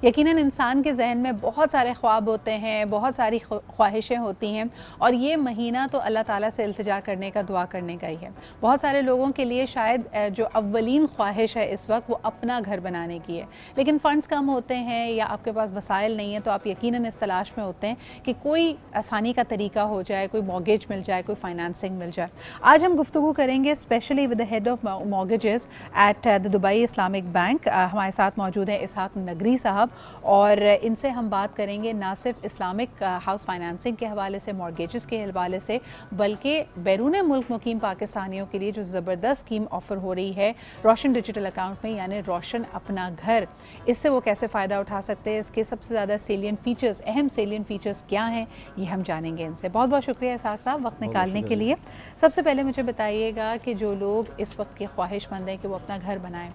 یقیناً انسان کے ذہن میں بہت سارے خواب ہوتے ہیں، بہت ساری خواہشیں ہوتی ہیں، اور یہ مہینہ تو اللہ تعالیٰ سے التجا کرنے کا، دعا کرنے کا ہی ہے۔ بہت سارے لوگوں کے لیے شاید جو اولین خواہش ہے اس وقت وہ اپنا گھر بنانے کی ہے، لیکن فنڈز کم ہوتے ہیں یا آپ کے پاس وسائل نہیں ہیں، تو آپ یقیناً اس تلاش میں ہوتے ہیں کہ کوئی آسانی کا طریقہ ہو جائے، کوئی مورگیج مل جائے، کوئی فائنانسنگ مل جائے۔ آج ہم گفتگو کریں گے especially with the head of mortgages at the Dubai Islamic bank. ہمارے ساتھ موجود ہیں اسحاق نگری صاحب، اور ان سے ہم بات کریں گے نہ صرف اسلامک ہاؤس فائنانسنگ کے حوالے سے، مورگیجز کے حوالے سے، بلکہ بیرون ملک مقیم پاکستانیوں کے لیے جو زبردست اسکیم آفر ہو رہی ہے روشن ڈیجیٹل اکاؤنٹ میں، یعنی روشن اپنا گھر، اس سے وہ کیسے فائدہ اٹھا سکتے ہیں، اس کے سب سے زیادہ سیلین فیچرز، اہم سیلین فیچرز کیا ہیں، یہ ہم جانیں گے ان سے۔ بہت بہت شکریہ اسحاق صاحب وقت نکالنے کے لیے۔ سب سے پہلے مجھے بتائیے گا کہ جو لوگ اس وقت کے خواہش مند ہیں کہ وہ اپنا گھر بنائیں،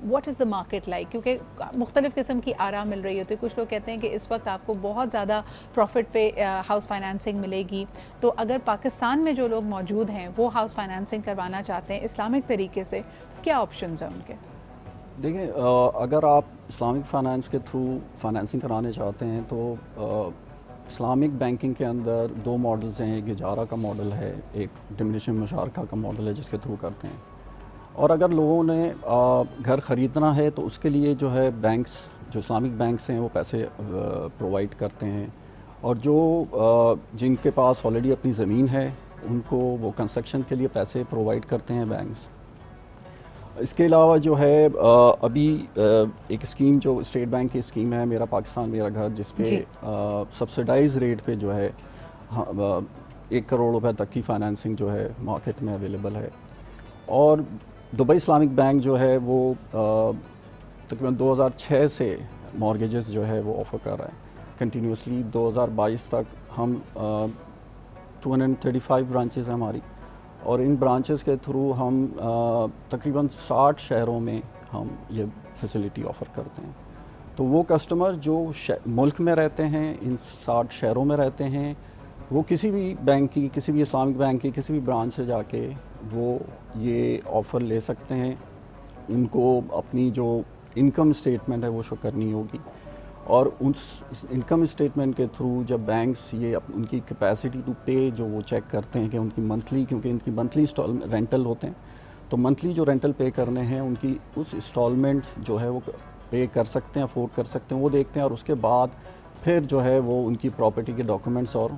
what is the market like? کیونکہ مختلف قسم کی آراء مل رہی ہوتی ہے۔ کچھ لوگ کہتے ہیں کہ اس وقت آپ کو بہت زیادہ پروفٹ پہ ہاؤس فائنانسنگ ملے گی، تو اگر پاکستان میں جو لوگ موجود ہیں وہ ہاؤس فائنانسنگ کروانا چاہتے ہیں اسلامک طریقے سے، تو کیا آپشنز ہیں ان کے؟ دیکھیں، اگر آپ اسلامک فائنانس کے تھرو فائنانسنگ کرانے چاہتے ہیں تو اسلامک بینکنگ کے اندر دو ماڈلز ہیں، ایک اجارہ کا ماڈل ہے، ایک ڈمنیشنگ مشارکہ کا ماڈل ہے جس کے تھرو کرتے ہیں۔ اور اگر لوگوں نے گھر خریدنا ہے تو اس کے لیے جو ہے بینکس، جو اسلامک بینکس ہیں وہ پیسے پرووائڈ کرتے ہیں، اور جو جن کے پاس آلریڈی اپنی زمین ہے ان کو وہ کنسٹرکشن کے لیے پیسے پرووائڈ کرتے ہیں بینکس۔ اس کے علاوہ جو ہے ابھی ایک اسکیم جو اسٹیٹ بینک کی اسکیم ہے، میرا پاکستان میرا گھر، جس پہ سبسڈائز ریٹ پہ جو ہے 1 کروڑ روپے تک کی فائنانسنگ جو ہے مارکیٹ میں اویلیبل ہے۔ اور دبئی اسلامک بینک جو ہے وہ تقریباً 2006 سے مارگیجز جو ہے وہ آفر کر رہا ہے کنٹینیوسلی۔ 2022 تک ہم 235 برانچز ہیں ہماری، اور ان برانچز کے تھرو ہم تقریباً 60 شہروں میں ہم یہ فیسلٹی آفر کرتے ہیں۔ تو وہ کسٹمر جو ملک میں رہتے ہیں، ان 60 شہروں میں رہتے ہیں، وہ کسی بھی بینک کی، کسی بھی اسلامک بینک کی کسی بھی برانچ سے جا کے وہ یہ آفر لے سکتے ہیں۔ ان کو اپنی جو انکم اسٹیٹمنٹ ہے وہ شو کرنی ہوگی، اور اس انکم اسٹیٹمنٹ کے تھرو جب بینکس یہ ان کی کیپیسٹی ٹو پے جو وہ چیک کرتے ہیں کہ ان کی منتھلی، کیونکہ ان کی منتھلی رینٹل ہوتے ہیں، تو منتھلی جو رینٹل پے کرنے ہیں ان کی اس انسٹالمنٹ جو ہے وہ پے کر سکتے ہیں، افورڈ کر سکتے ہیں، وہ دیکھتے ہیں، اور اس کے بعد پھر جو ہے وہ ان کی پراپرٹی کے ڈاکومنٹس اور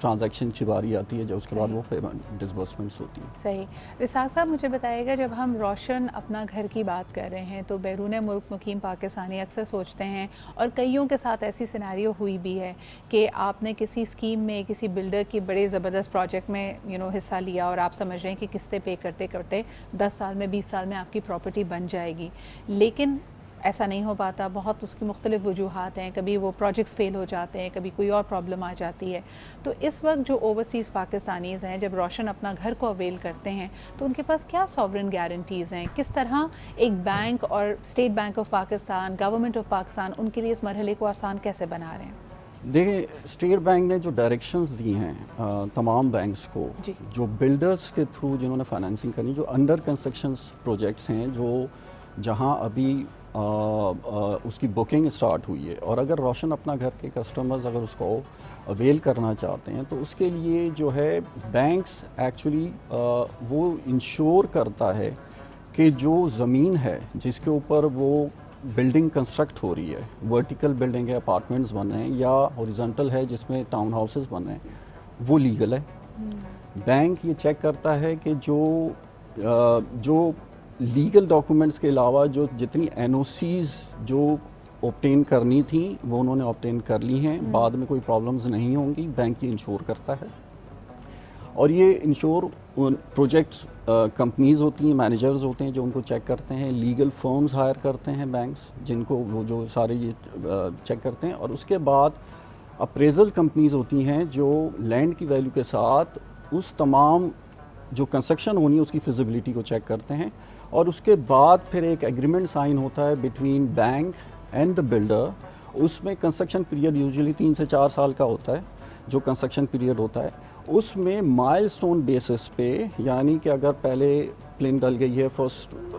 ٹرانزیکشن کی باری آتی ہے، جو اس کے بعد وہ پیمنٹ ڈسبرسمنٹس ہوتی ہیں۔ صحیح۔ اسحاق صاحب مجھے بتائیے گا، جب ہم روشن اپنا گھر کی بات کر رہے ہیں تو بیرون ملک مقیم پاکستانی اکثر سوچتے ہیں، اور کئیوں کے ساتھ ایسی سیناریو ہوئی بھی ہے کہ آپ نے کسی اسکیم میں، کسی بلڈر کی بڑے زبردست پروجیکٹ میں حصہ لیا، اور آپ سمجھ رہے ہیں کہ قسطیں پے کرتے کرتے 10 سال میں، 20 سال میں آپ کی پراپرٹی بن جائے گی، لیکن ایسا نہیں ہو پاتا۔ بہت اس کی مختلف وجوہات ہیں، کبھی وہ پروجیکٹس فیل ہو جاتے ہیں، کبھی کوئی اور پرابلم آ جاتی ہے۔ تو اس وقت جو اوورسیز پاکستانیز ہیں جب روشن اپنا گھر کو اویل کرتے ہیں تو ان کے پاس کیا سوورن گارنٹیز ہیں؟ کس طرح ایک بینک اور state bank of Pakistan, government of Pakistan ان کے لیے اس مرحلے کو آسان کیسے بنا رہے ہیں؟ دیکھیں، اسٹیٹ بینک نے جو ڈائریکشنز دی ہیں تمام بینکس کو، جو بلڈرز کے تھرو جنہوں نے فائنانسنگ کرنی، جو انڈر کنسٹرکشن پروجیکٹس ہیں، جو جہاں ابھی اس کی بکنگ اسٹارٹ ہوئی ہے، اور اگر روشن اپنا گھر کے کسٹمرز اگر اس کو اویل کرنا چاہتے ہیں تو اس کے لیے جو ہے بینکس ایکچولی وہ انشور کرتا ہے کہ جو زمین ہے جس کے اوپر وہ بلڈنگ کنسٹرکٹ ہو رہی ہے، ورٹیکل بلڈنگ ہے، اپارٹمنٹس بن رہے ہیں، یا ہاریزونٹل ہے جس میں ٹاؤن ہاؤسز بن رہے ہیں، وہ لیگل ہے۔ بینک یہ چیک کرتا ہے کہ جو لیگل ڈاکومنٹس کے علاوہ جو جتنی این او سیز جو اوبٹین کرنی تھیں وہ انہوں نے اوبٹین کر لی ہیں، بعد میں کوئی پرابلمز نہیں ہوں گی، بینک یہ انشور کرتا ہے۔ اور یہ انشور پروجیکٹس کمپنیز ہوتی ہیں، مینیجرز ہوتے ہیں جو ان کو چیک کرتے ہیں، لیگل فرمز ہائر کرتے ہیں بینکس جن کو وہ جو سارے یہ چیک کرتے ہیں، اور اس کے بعد اپریزل کمپنیز ہوتی ہیں جو لینڈ کی ویلیو کے ساتھ اس تمام جو کنسٹرکشن ہونی ہے اس کی فیزیبلٹی کو چیک کرتے ہیں، اور اس کے بعد پھر ایک ایگریمنٹ سائن ہوتا ہے between bank and the builder. اس میں کنسٹرکشن پیریڈ یوزلی 3 سے 4 سال کا ہوتا ہے، جو کنسٹرکشن پیریڈ ہوتا ہے اس میں مائل سٹون بیسس پہ، یعنی کہ اگر پہلے پلین ڈل گئی ہے، فرسٹ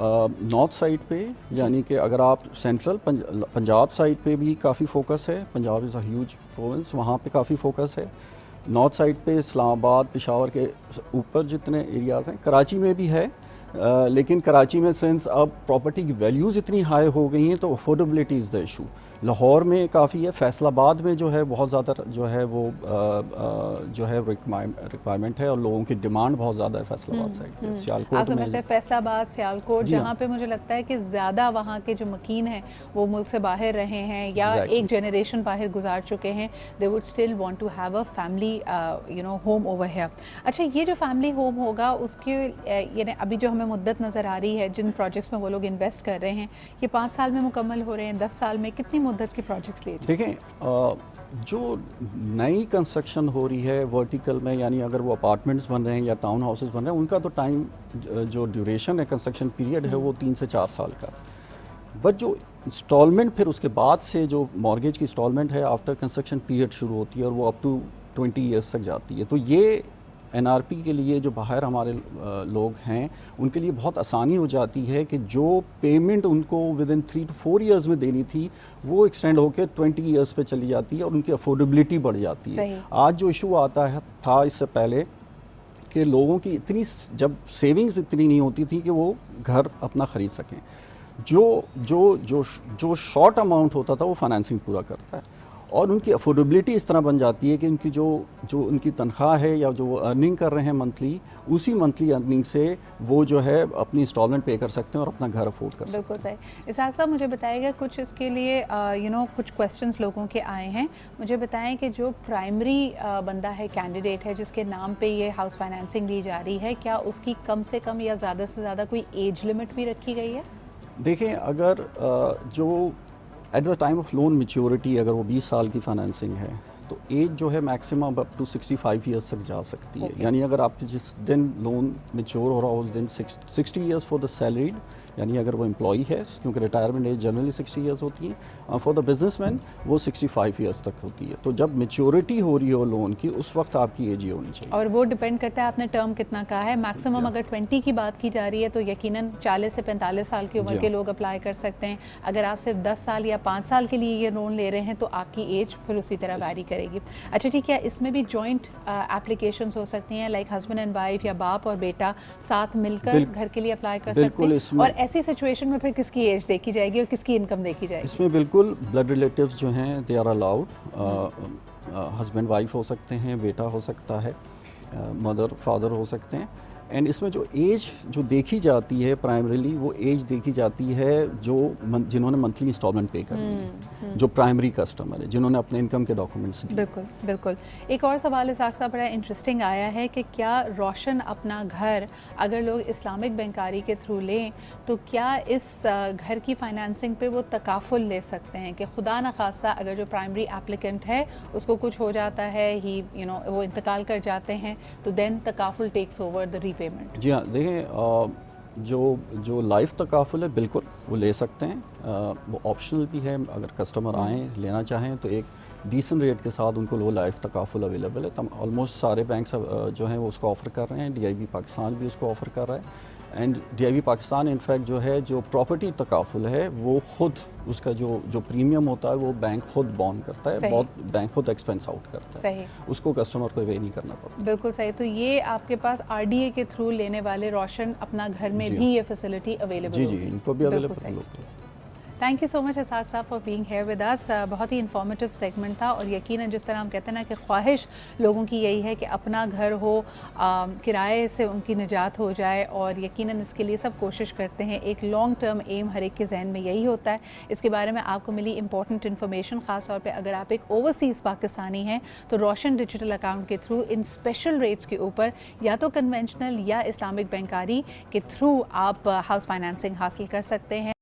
نارتھ سائڈ پہ یعنی کہ اگر آپ سینٹرل پنجاب سائڈ پہ بھی کافی فوکس ہے. پنجاب از اے ہیوج پروونس, وہاں پہ کافی فوکس ہے. نارتھ سائڈ پہ اسلام آباد پشاور کے اوپر جتنے ایریاز ہیں, کراچی میں بھی ہے, لیکن کراچی میں سنس اب پراپرٹی کی ویلیوز اتنی ہائی ہو گئی ہیں تو affordability is the issue. Lahore میں کافی ہے, فیصل آباد میں جو ہے بہت زیادہ جو ہے وہ جو ہے ریکوائرمنٹ ہے اور لوگوں کی ڈیمانڈ بہت زیادہ ہے فیصل آباد سائڈ پہ. سیالکوٹ میں فیصل آباد, سیالکوٹ, جہاں پہ مجھے لگتا ہے کہ زیادہ وہاں کے جو مکین ہیں وہ ملک سے باہر رہے ہیں یا ایک جنریشن باہر گزار چکے ہیں, they would still want to have a family home over here. اچھا, یہ جو فیملی ہوم ہوگا اس کے یعنی ابھی جو ہمیں مدت نظر آ رہی ہے جن پروجیکٹس میں وہ لوگ انویسٹ کر رہے ہیں, یہ 5 سال میں مکمل ہو رہے ہیں, 10 سال میں, کتنی مدت کے پروجیکٹس لیے؟ دیکھیں, جو نئی کنسٹرکشن ہو رہی ہے ورٹیکل میں, یعنی اگر وہ اپارٹمنٹس بن رہے ہیں یا ٹاؤن ہاؤسز بن رہے ہیں, ان کا تو ٹائم جو ڈیوریشن ہے کنسٹرکشن پیریڈ ہے وہ 3 سے 4 سال کا. بٹ جو انسٹالمنٹ پھر اس کے بعد سے جو مارگیج کی انسٹالمنٹ ہے آفٹر کنسٹرکشن پیریڈ شروع ہوتی ہے اور وہ اپ ٹو 20 ایئرس تک جاتی ہے. تو یہ این آر پی کے لیے جو باہر ہمارے لوگ ہیں ان کے لیے بہت آسانی ہو جاتی ہے کہ جو پیمنٹ ان کو ود ان 3 to 4 ایئرز میں دینی تھی وہ ایکسٹینڈ ہو کے 20 ایئرس پہ چلی جاتی ہے اور ان کی افورڈیبلٹی بڑھ جاتی ہے. آج جو ایشو آتا ہے تھا اس سے پہلے کہ لوگوں کی اتنی جب سیونگز اتنی نہیں ہوتی تھی کہ وہ گھر اپنا خرید سکیں, جو شارٹ اماؤنٹ ہوتا تھا وہ فائنینسنگ پورا کرتا ہے, اور ان کی افورڈیبلٹی اس طرح بن جاتی ہے کہ ان کی جو ان کی تنخواہ ہے یا جو وہ ارننگ کر رہے ہیں منتھلی, اسی منتھلی ارننگ سے وہ جو ہے اپنی انسٹالمنٹ پے کر سکتے ہیں اور اپنا گھر افورڈ کر سکتے ہیں. بالکل صحیح. اسحاق صاحب مجھے بتائیے گا کچھ اس کے لیے کچھ کویسچنس لوگوں کے آئے ہیں. مجھے بتائیں کہ جو پرائمری بندہ ہے, کینڈیڈیٹ ہے جس کے نام پہ یہ ہاؤس فائنینسنگ دی جا رہی ہے, کیا اس کی کم سے کم یا زیادہ سے زیادہ کوئی ایج لمٹ بھی رکھی گئی ہے؟ دیکھیں, اگر جو at the time of loan maturity اگر وہ 20 سال کی فائنینسنگ ہے تو ایج جو ہے میکسیمم اپ ٹو 65 ایئرس تک جا سکتی ہے. یعنی اگر آپ کی جس دن لون میچور ہو رہا ہو اس دن 60 ایئرس فار دا سیلریڈ, یعنی اگر وہ امپلائی ہے, کیونکہ ریٹائرمنٹ ایج جنرلی 60 ایئرس ہوتی ہے, فار دا بزنس مین وہ 65 ایئرس تک ہوتی ہے. تو جب میچورٹی ہو رہی ہو لون کی اس وقت آپ کی ایج یہ ہونی چاہیے. اور وہ ڈپینڈ کرتا ہے آپ نے ٹرم کتنا کہا ہے. میکسیمم اگر 20 کی بات کی جا رہی ہے تو یقیناً 40 سے 45 سال کی عمر کے لوگ اپلائی کر سکتے ہیں. اگر آپ صرف 10 سال یا 5 سال کے لیے یہ لون لے رہے ہیں تو آپ کی ایج پھر اسی طرح ویری کرے گی. اچھا ٹھیک ہے, اس میں بھی جوائنٹ اپلیکیشنز ہو سکتی ہیں, لائک ہسبینڈ اینڈ وائف یا باپ اور بیٹا ساتھ مل کر گھر کے لیے اپلائی کر سکتے ہیں. اور ایسی سچویشن میں پھر کس کی ایج دیکھی جائے گی اور کس کی انکم دیکھی جائے گی؟ اس میں بالکل بلڈ ریلیٹیوز جو ہیں they are allowed. Husband wife ہو سکتے ہیں, بیٹا ہو سکتا ہے, مدر فادر ہو سکتے ہیں. اینڈ اس میں جو ایج جو دیکھی جاتی ہے پرائمریلی وہ ایج دیکھی جاتی ہے جو جنہوں نے منتھلی انسٹالمنٹ پے کرنی ہے, جو پرائمری کسٹمر ہے, جنہوں نے اپنے انکم کے ڈاکومنٹس دیے. بالکل بالکل. ایک اور سوال اسحاق صاحب بڑا انٹرسٹنگ آیا ہے کہ کیا روشن اپنا گھر اگر لوگ اسلامک بینکاری کے تھرو لیں تو کیا اس گھر کی فائنینسنگ پہ وہ تکافل لے سکتے ہیں کہ خدا نخواستہ اگر جو پرائمری ایپلیکنٹ ہے اس کو کچھ ہو جاتا ہے, وہ انتقال کر جاتے ہیں, تو دین تکافل ٹیکس اوور دا پیمنٹ؟ جی ہاں, دیکھیں جو لائف تکافل ہے بالکل وہ لے سکتے ہیں, وہ آپشنل بھی ہے. اگر کسٹمر آئیں لینا چاہیں تو ایک ڈیسنٹ ریٹ کے ساتھ ان کو وہ لائف تکافل اویلیبل ہے. آلموسٹ سارے بینکس جو ہیں وہ اس کو آفر کر رہے ہیں. ڈی آئی بی پاکستان بھی اس کو آفر کر رہا ہے. And D I B Pakistan in fact جو ہے جو پراپرٹی تکافل ہے وہ خود اس کا جو پریمیم ہوتا ہے وہ بینک خود بون کرتا ہے, بہت بینک خود ایکسپینس آؤٹ کرتا ہے, اس کو کسٹمر کو پے نہیں کرنا پڑتا. بالکل صحیح. تو یہ آپ کے پاس آر ڈی اے کے تھرو لینے والے روشن اپنا گھر میں بھی یہ فیسلٹی اویلیبل ہے؟ جی ان کو بھی اویلیبل ہے. Thank you so much Ishaq sahab for being here with us. بہت ہی انفارمیٹیو سیگمنٹ تھا, اور یقیناً جس طرح ہم کہتے ہیں نا کہ خواہش لوگوں کی یہی ہے کہ اپنا گھر ہو, کرائے سے ان کی نجات ہو جائے, اور یقیناً اس کے لیے سب کوشش کرتے ہیں. ایک لانگ ٹرم ایم ہر ایک کے ذہن میں یہی ہوتا ہے. اس کے بارے میں آپ کو ملی امپورٹنٹ انفارمیشن, خاص طور پہ اگر آپ ایک اوورسیز پاکستانی ہیں تو روشن ڈیجیٹل اکاؤنٹ کے تھرو ان اسپیشل ریٹس کے اوپر یا تو کنونشنل یا اسلامک بینکاری کے تھرو آپ ہاؤس فائنینسنگ حاصل کر سکتے ہیں.